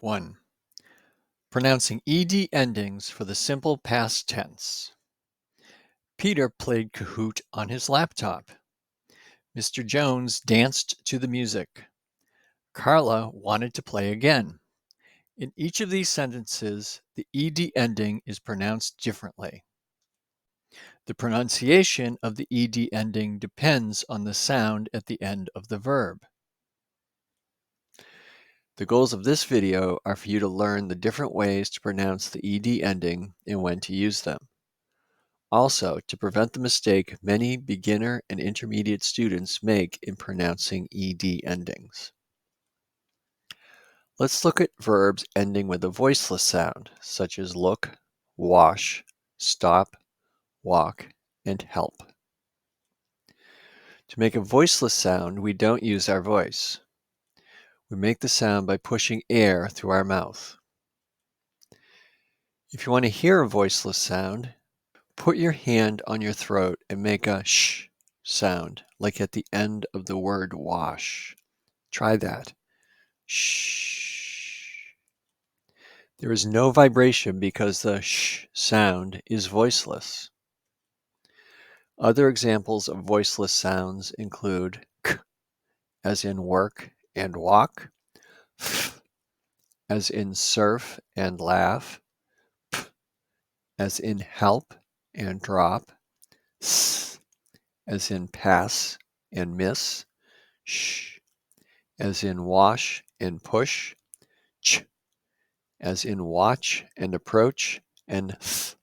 1. Pronouncing ed endings for the simple past tense. Peter played Kahoot on his laptop. Mr. Jones danced to the music. Carla wanted to play again. In each of these sentences, the ed ending is pronounced differently. The pronunciation of the ed ending depends on the sound at the end of the verb. The goals of this video are for you to learn the different ways to pronounce the ed ending and when to use them. Also, to prevent the mistake many beginner and intermediate students make in pronouncing ed endings. Let's look at verbs ending with a voiceless sound, such as look, wash, stop, walk, and help. To make a voiceless sound, we don't use our voice. We make the sound by pushing air through our mouth. If you want to hear a voiceless sound, put your hand on your throat and make a sh sound, like at the end of the word wash. Try that. Shh. There is no vibration because the sh sound is voiceless. Other examples of voiceless sounds include k, as in work and walk, f, as in surf and laugh, p, as in help and drop, s, as in pass and miss, sh, as in wash and push, ch, as in watch and approach, and th,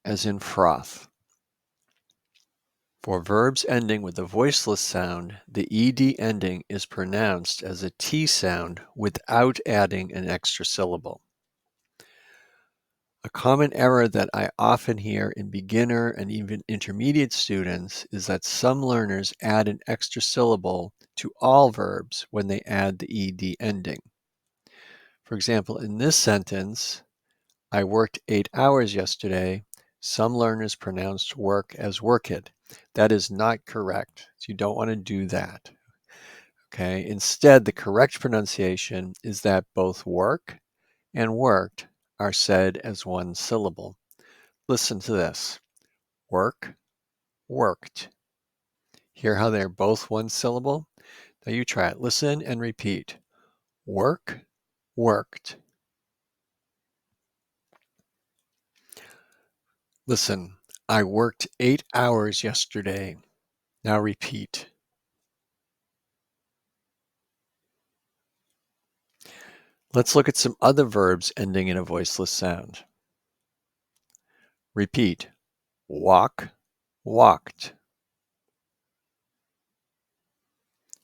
as in froth. For verbs ending with a voiceless sound, the ed ending is pronounced as a T sound without adding an extra syllable. A common error that I often hear in beginner and even intermediate students is that some learners add an extra syllable to all verbs when they add the ed ending. For example, in this sentence, I worked 8 hours yesterday. Some learners pronounced work as worked. That is not correct. So you don't want to do that. Okay. Instead, the correct pronunciation is that both work and worked are said as one syllable. Listen to this. Work, worked. Hear how they're both one syllable? Now you try it. Listen and repeat. Work, worked. Listen, I worked 8 hours yesterday. Now repeat. Let's look at some other verbs ending in a voiceless sound. Repeat. Walk, walked.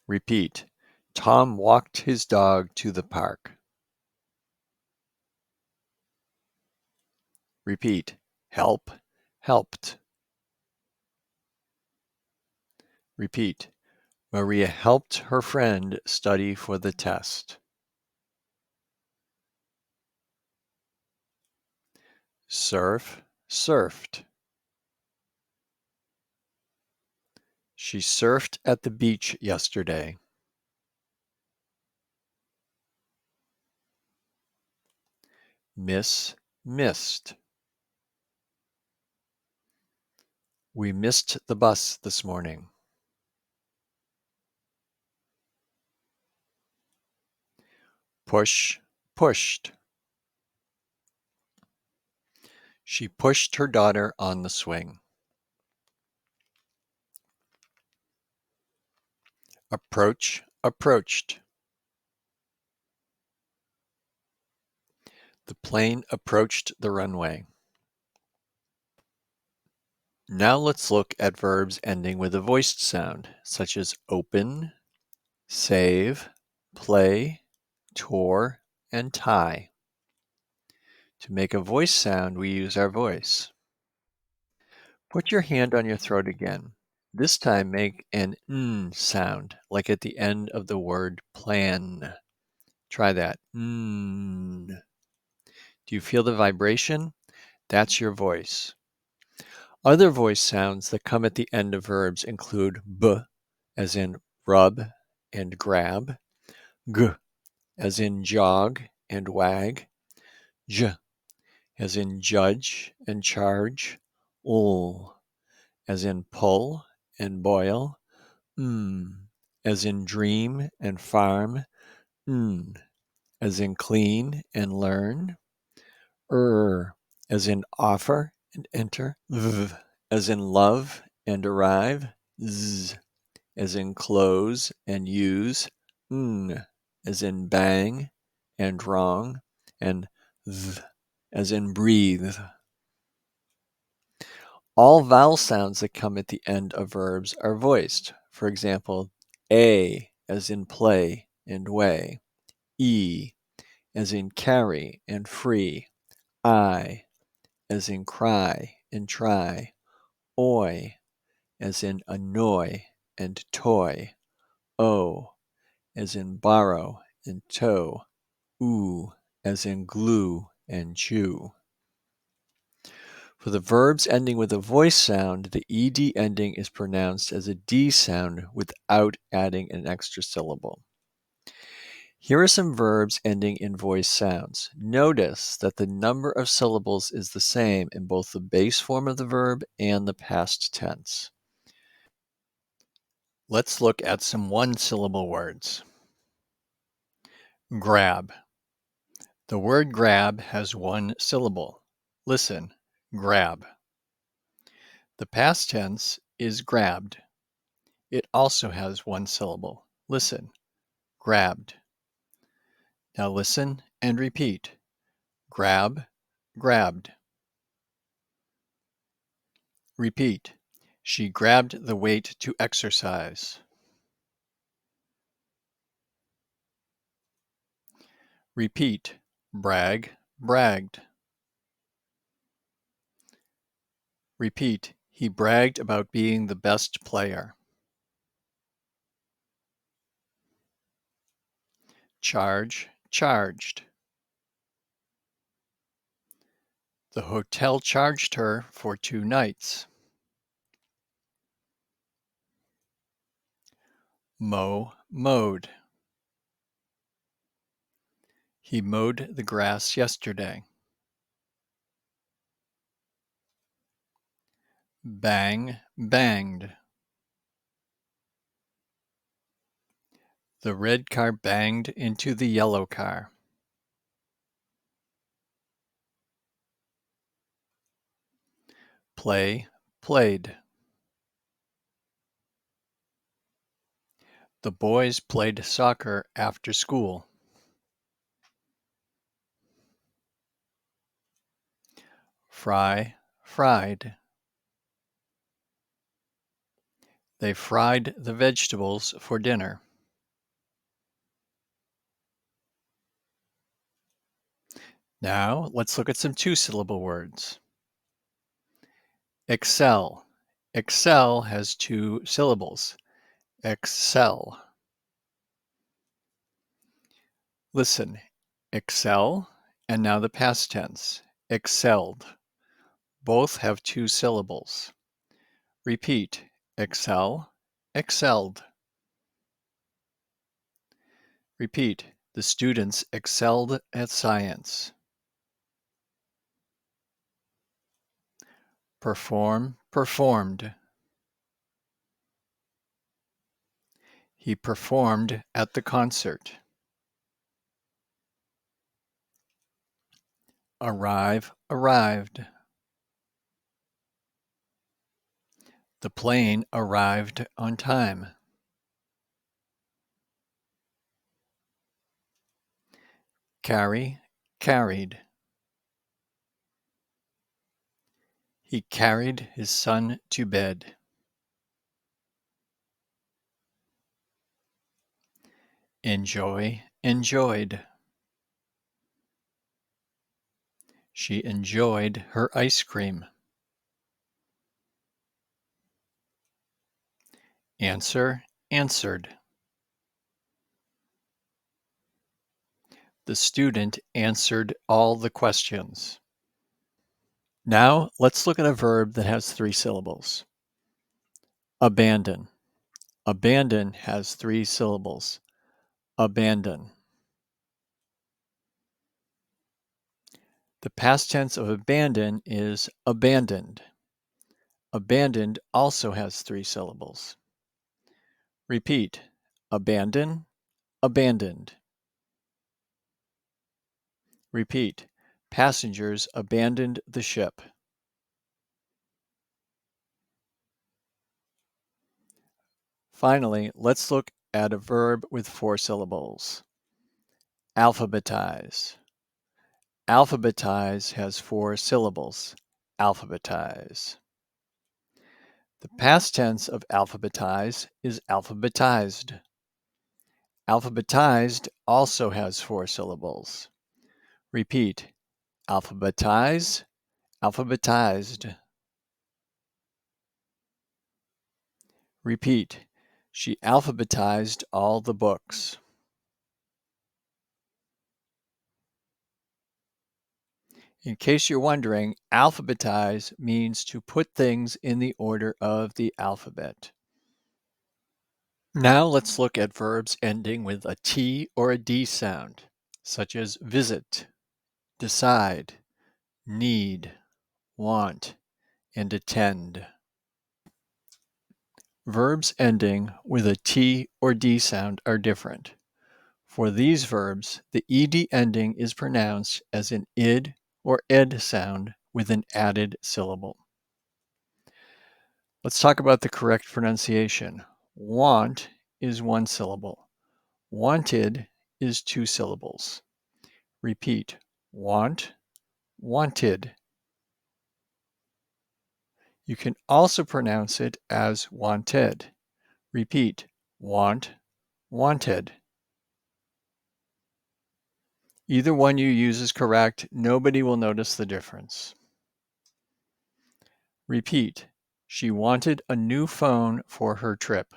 Repeat. Tom walked his dog to the park. Repeat. Help, helped. Repeat. Maria helped her friend study for the test. Surf, surfed. She surfed at the beach yesterday. Miss, missed. We missed the bus this morning. Push, pushed. She pushed her daughter on the swing. Approach, approached. The plane approached the runway. Now let's look at verbs ending with a voiced sound, such as open, save, play, tour, and tie. To make a voice sound, we use our voice. Put your hand on your throat again. This time make an n sound, like at the end of the word plan. Try that. N. Do you feel the vibration? That's your voice. Other voice sounds that come at the end of verbs include b, as in rub and grab, g, as in jog and wag. J, as in judge and charge. L, as in pull and boil. M, as in dream and farm. N, as in clean and learn. As in offer and enter. V, as in love and arrive. Z, as in close and use. N, as in bang and wrong. And th, as in breathe. All vowel sounds that come at the end of verbs are voiced. For example, A, as in play and way. E, as in carry and free. I, as in cry and try. Oi, as in annoy and toy. O, as in borrow and tow. Oo, as in glue and chew. For the verbs ending with a voice sound, the ed ending is pronounced as a D sound without adding an extra syllable. Here are some verbs ending in voice sounds. Notice that the number of syllables is the same in both the base form of the verb and the past tense. Let's look at some one-syllable words. Grab. The word grab has one syllable. Listen, grab. The past tense is grabbed. It also has one syllable. Listen, grabbed. Now listen and repeat. Grab, grabbed. Repeat. She grabbed the weight to exercise. Repeat. Brag, bragged. Repeat. He bragged about being the best player. Charge, charged. The hotel charged her for 2 nights. Mow, mowed. He mowed the grass yesterday. Bang, banged. The red car banged into the yellow car. Play, played. The boys played soccer after school. Fry, fried. They fried the vegetables for dinner. Now let's look at some two-syllable words. Excel. Excel has 2 syllables. Excel. Listen, excel, and now the past tense, excelled. Both have 2 syllables. Repeat, excel, excelled. Repeat, the students excelled at science. Perform, performed. He performed at the concert. Arrive, arrived. The plane arrived on time. Carry, carried. He carried his son to bed. Enjoy, enjoyed. She enjoyed her ice cream. Answer, answered. The student answered all the questions. Now let's look at a verb that has 3 syllables. Abandon. Abandon has 3 syllables. Abandon. The past tense of abandon is abandoned. Abandoned also has 3 syllables. Repeat. Abandon, abandoned. Repeat. Passengers abandoned the ship. Finally, let's look at a verb with 4 syllables. Alphabetize. Alphabetize has 4 syllables. Alphabetize. The past tense of alphabetize is alphabetized. Alphabetized also has 4 syllables. Repeat. Alphabetize, alphabetized. Repeat. She alphabetized all the books. In case you're wondering, alphabetize means to put things in the order of the alphabet. Now let's look at verbs ending with a T or a D sound, such as visit, decide, need, want, and attend. Verbs ending with a T or D sound are different. For these verbs, the ed ending is pronounced as an id or ed sound with an added syllable. Let's talk about the correct pronunciation. Want is 1 syllable. Wanted is 2 syllables. Repeat. Want, wanted. You can also pronounce it as wanted. Repeat. Want, wanted. Either one you use is correct. Nobody will notice the difference. Repeat. She wanted a new phone for her trip.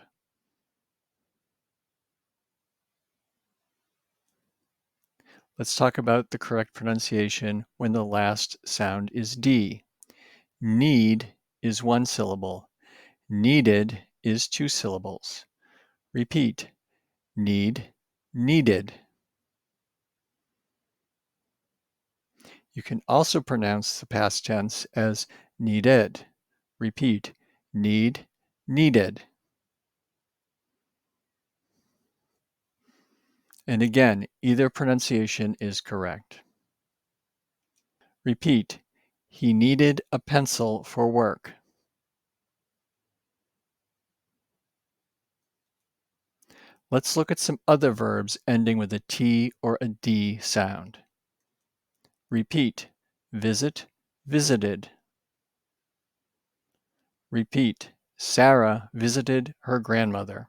Let's talk about the correct pronunciation when the last sound is D. Need is 1 syllable. Needed is 2 syllables. Repeat. Need, needed. You can also pronounce the past tense as needed. Repeat. Need, needed. And again, either pronunciation is correct. Repeat. He needed a pencil for work. Let's look at some other verbs ending with a T or a D sound. Repeat. Visit, visited. Repeat. Sarah visited her grandmother.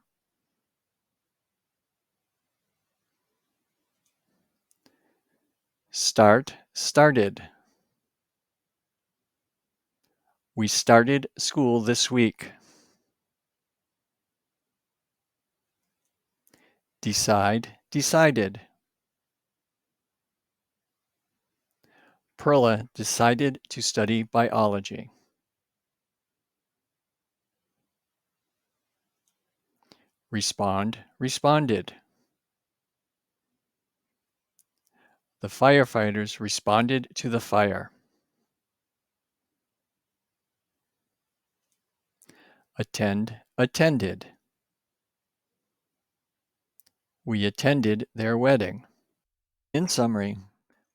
Start, started. We started school this week. Decide, decided. Perla decided to study biology. Respond, responded. The firefighters responded to the fire. Attend, attended. We attended their wedding. In summary,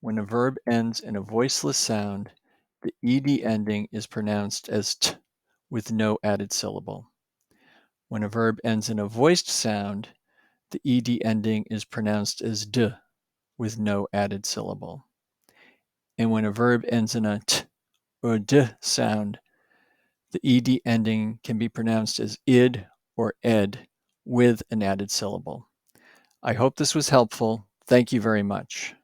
when a verb ends in a voiceless sound, the ed ending is pronounced as t with no added syllable. When a verb ends in a voiced sound, the ed ending is pronounced as d with no added syllable. And when a verb ends in a t or d sound, the ed ending can be pronounced as id or ed with an added syllable. I hope this was helpful. Thank you very much.